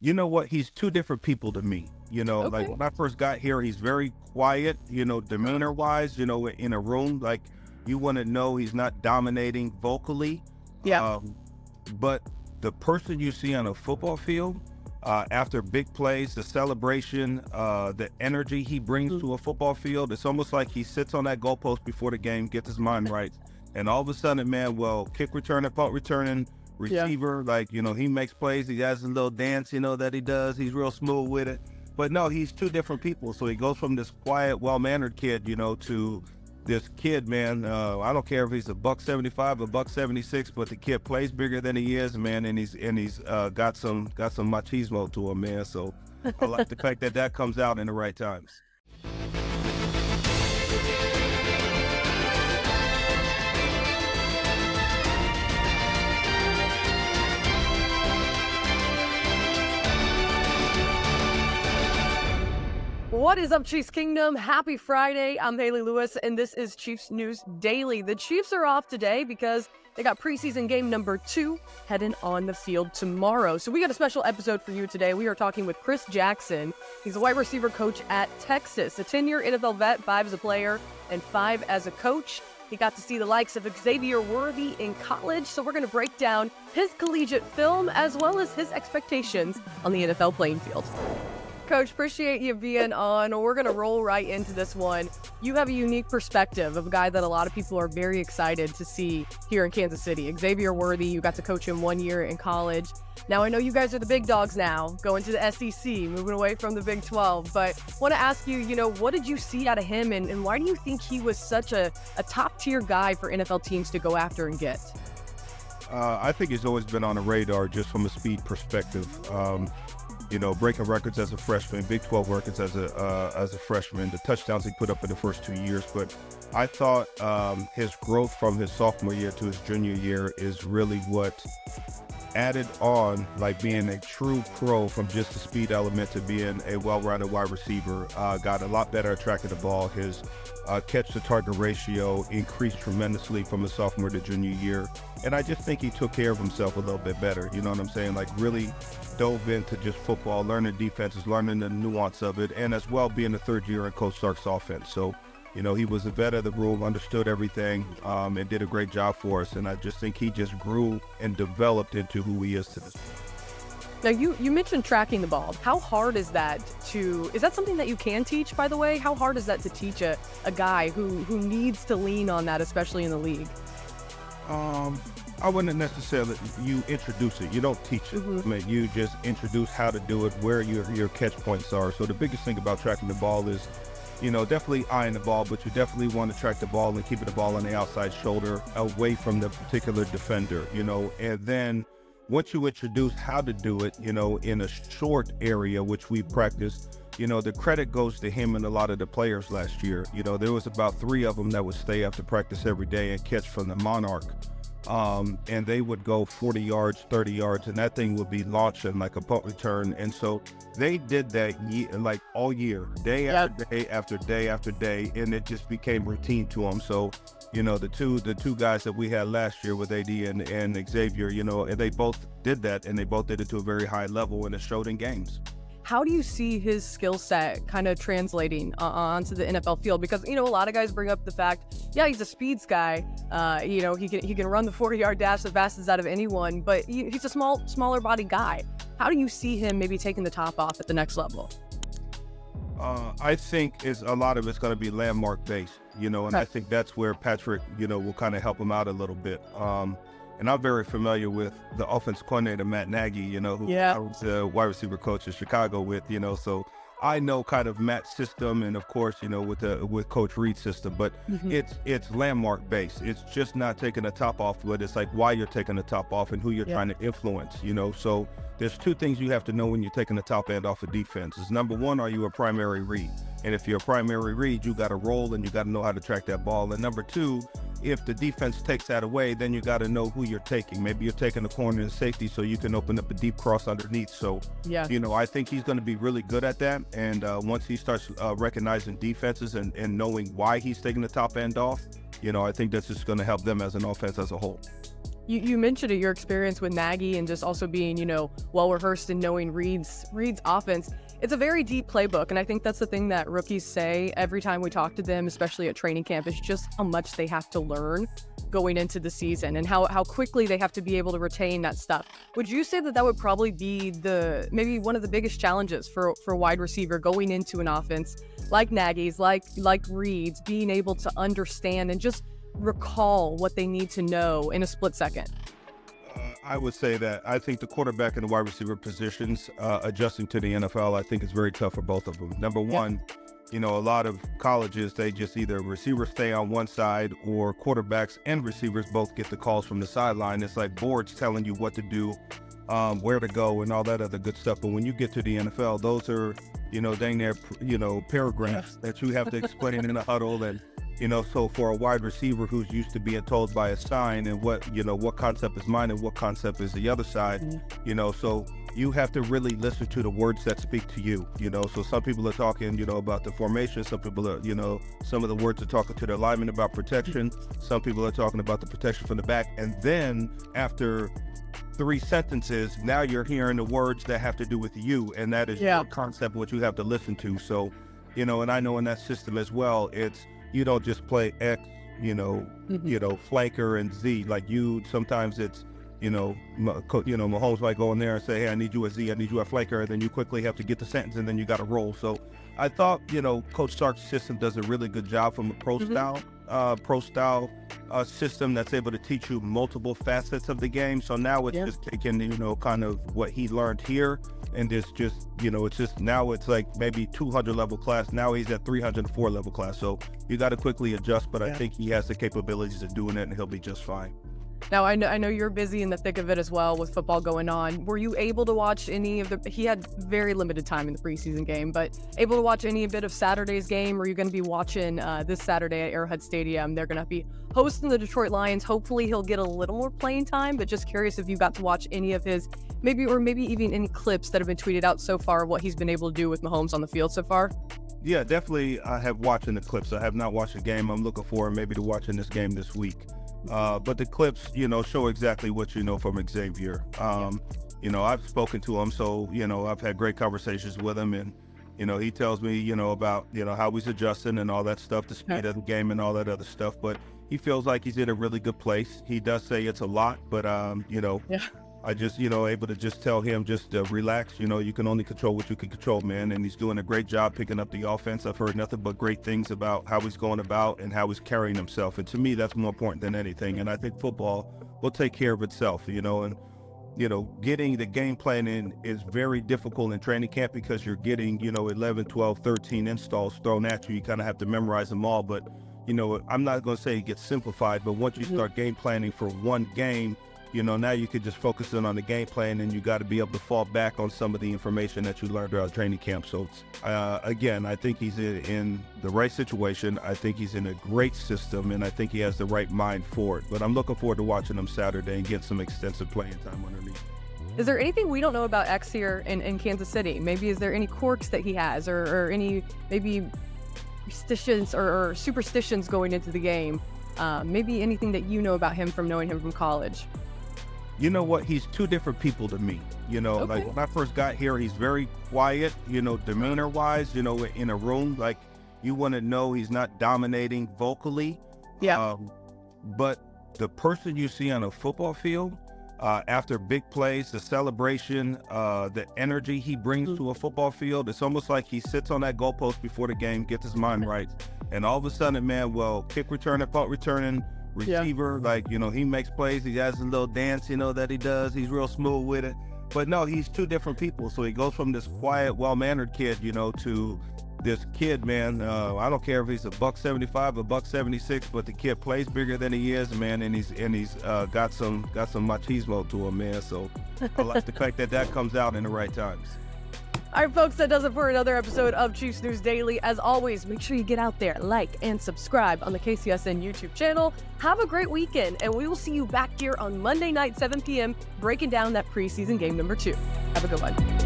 You know what? He's two different people to me. Like Okay. when I first got here, he's very quiet, demeanor wise, in a room, like you want to know he's not dominating vocally. Yeah. But the person you see on a football field, after big plays, the celebration, the energy he brings to a football field, it's almost like he sits on that goalpost before the game, gets his mind right. And all of a sudden, man, kick returning, punt returning, receiver, like, he makes plays. He has a little dance, that he does. He's real smooth with it. But no, he's two different people. So he goes from this quiet, well-mannered kid, to this kid, man. I don't care if he's $175 or $176, but the kid plays bigger than he is, man, and he's got some machismo to him, man. So I like the fact that comes out in the right times. What is up, Chiefs Kingdom? Happy Friday. I'm Hayley Lewis, and this is Chiefs News Daily. The Chiefs are off today because they got preseason game number 2 heading on the field tomorrow. So we got a special episode for you today. We are talking with Chris Jackson. He's a wide receiver coach at Texas, a 10-year NFL vet, 5 as a player and 5 as a coach. He got to see the likes of Xavier Worthy in college, so we're going to break down his collegiate film as well as his expectations on the NFL playing field. Coach, appreciate you being on. We're going to roll right into this one. You have a unique perspective of a guy that a lot of people are very excited to see here in Kansas City. Xavier Worthy, you got to coach him 1 year in college. Now, I know you guys are the big dogs now, going to the SEC, moving away from the Big 12, but want to ask you, what did you see out of him, and why do you think he was such a top-tier guy for NFL teams to go after and get? I think he's always been on the radar just from a speed perspective. Breaking records as a freshman, Big 12 records as a freshman, the touchdowns he put up in the first 2 years. But I thought his growth from his sophomore year to his junior year is really what added on, like being a true pro from just the speed element to being a well-rounded wide receiver. Got a lot better at tracking the ball. His catch-to-target ratio increased tremendously from his sophomore to junior year. And I just think he took care of himself a little bit better. You know what I'm saying? Like really dove into just football, learning defenses, learning the nuance of it, and as well being the third year in Coach Sark's offense. So, he was a vet of the room, understood everything, and did a great job for us. And I just think he just grew and developed into who he is to this point. Now, you mentioned tracking the ball. How hard is that is that something that you can teach, by the way? How hard is that to teach a guy who needs to lean on that, especially in the league? I wouldn't necessarily, you introduce it, you don't teach it. I mean, you just introduce how to do it, where your catch points are. So the biggest thing about tracking the ball is, definitely eyeing the ball, but you definitely want to track the ball and keeping the ball on the outside shoulder away from the particular defender, and then once you introduce how to do it, in a short area, which we practiced, the credit goes to him and a lot of the players last year. There was about 3 of them that would stay after practice every day and catch from the Monarch. And they would go 40 yards, 30 yards, and that thing would be launching like a punt return. And so they did that like all year, day after day after day after day, and it just became routine to them. So, the two guys that we had last year with AD and Xavier, and they both did that, and they both did it to a very high level, and it showed in games. How do you see his skill set kind of translating onto the NFL field? Because, a lot of guys bring up the fact, yeah, he's a speeds guy. He can run the 40-yard dash the fastest out of anyone, but he's a smaller body guy. How do you see him maybe taking the top off at the next level? I think a lot of it's going to be landmark based, and I think that's where Patrick, will kind of help him out a little bit. And I'm very familiar with the offense coordinator, Matt Nagy, who I was the wide receiver coach in Chicago with, so I know kind of Matt's system and of course, with Coach Reid's system, but it's landmark based. It's just not taking the top off, but it's like why you're taking the top off and who you're trying to influence, so there's 2 things you have to know when you're taking the top end off of defense. Is number 1, are you a primary read? And if you're a primary read, you got to roll and you got to know how to track that ball. And number 2, if the defense takes that away, then you got to know who you're taking. Maybe you're taking the corner and safety so you can open up a deep cross underneath. So, I think he's going to be really good at that. And once he starts recognizing defenses and knowing why he's taking the top end off, I think that's just going to help them as an offense as a whole. You mentioned it, your experience with Nagy and just also being, well rehearsed in knowing Reid's offense. It's a very deep playbook, and I think that's the thing that rookies say every time we talk to them, especially at training camp, is just how much they have to learn going into the season and how quickly they have to be able to retain that stuff. Would you say that would probably be maybe one of the biggest challenges for a wide receiver going into an offense like Nagy's, like Reid's, being able to understand and just recall what they need to know in a split second? I would say that I think the quarterback and the wide receiver positions adjusting to the NFL, I think is very tough for both of them. Number one, a lot of colleges, they just either receivers stay on one side or quarterbacks and receivers both get the calls from the sideline. It's like boards telling you what to do, where to go and all that other good stuff. But when you get to the NFL, those are, dang near, paragraphs that you have to explain in a huddle. And so for a wide receiver who's used to being told by a sign and what concept is mine and what concept is the other side, so you have to really listen to the words that speak to you, so some people are talking, about the formation. Some people are, some of the words are talking to the lineman about protection. Some people are talking about the protection from the back. And then after 3 sentences, now you're hearing the words that have to do with you. And that is your concept, what you have to listen to. So, and I know in that system as well, it's, you don't just play X, flanker and Z. Like sometimes it's, Mahomes might go in there and say, hey, I need you a Z, I need you a flanker, and then you quickly have to get the sentence and then you got to roll. So I thought, Coach Sark's system does a really good job from a pro style system that's able to teach you multiple facets of the game. So now it's just taking, kind of what he learned here. And it's just, now it's like maybe 200 level class. Now he's at 304 level class. So you got to quickly adjust, but I think he has the capabilities of doing it and he'll be just fine. Now, I know you're busy in the thick of it as well with football going on. Were you able to watch any of he had very limited time in the preseason game, but able to watch any bit of Saturday's game? Are you going to be watching this Saturday at Arrowhead Stadium? They're going to be hosting the Detroit Lions. Hopefully he'll get a little more playing time, but just curious if you got to watch any of his, maybe even any clips that have been tweeted out so far, what he's been able to do with Mahomes on the field so far. Yeah, definitely. I have watching the clips. I have not watched the game. I'm looking forward maybe to watching this game this week. But the clips, show exactly what you know from Xavier. I've spoken to him, so, I've had great conversations with him, and, he tells me, about, how he's adjusting and all that stuff, the speed of the game and all that other stuff. But he feels like he's in a really good place. He does say it's a lot, but, I just, able to just tell him just to relax. You can only control what you can control, man. And he's doing a great job picking up the offense. I've heard nothing but great things about how he's going about and how he's carrying himself. And to me, that's more important than anything. And I think football will take care of itself, and, getting the game plan in is very difficult in training camp because you're getting, 11, 12, 13 installs thrown at you. You kind of have to memorize them all. But, I'm not going to say it gets simplified, but once you start game planning for one game, now you could just focus in on the game plan, and you got to be able to fall back on some of the information that you learned throughout training camp. So, again, I think he's in the right situation. I think he's in a great system, and I think he has the right mind for it. But I'm looking forward to watching him Saturday and get some extensive playing time underneath. Is there anything we don't know about X here in Kansas City? Maybe is there any quirks that he has or any maybe superstitions going into the game? Maybe anything that you know about him from knowing him from college? You know what? He's two different people to me. Like when I first got here, he's very quiet, demeanor wise, in a room, like you want to know he's not dominating vocally. Yeah. But the person you see on a football field, after big plays, the celebration, the energy he brings to a football field, it's almost like he sits on that goalpost before the game, gets his mind right. And all of a sudden, man, kick returning, punt returning, receiver, like, he makes plays. He has a little dance, that he does. He's real smooth with it. But no, he's two different people. So he goes from this quiet, well-mannered kid, to this kid, man. I don't care if he's $175 or $176, but the kid plays bigger than he is, man. And he's got some machismo to him, man. So I like the fact that comes out in the right times. All right, folks, that does it for another episode of Chiefs News Daily. As always, make sure you get out there, like, and subscribe on the KCSN YouTube channel. Have a great weekend, and we will see you back here on Monday night, 7 p.m., breaking down that preseason game number 2. Have a good one.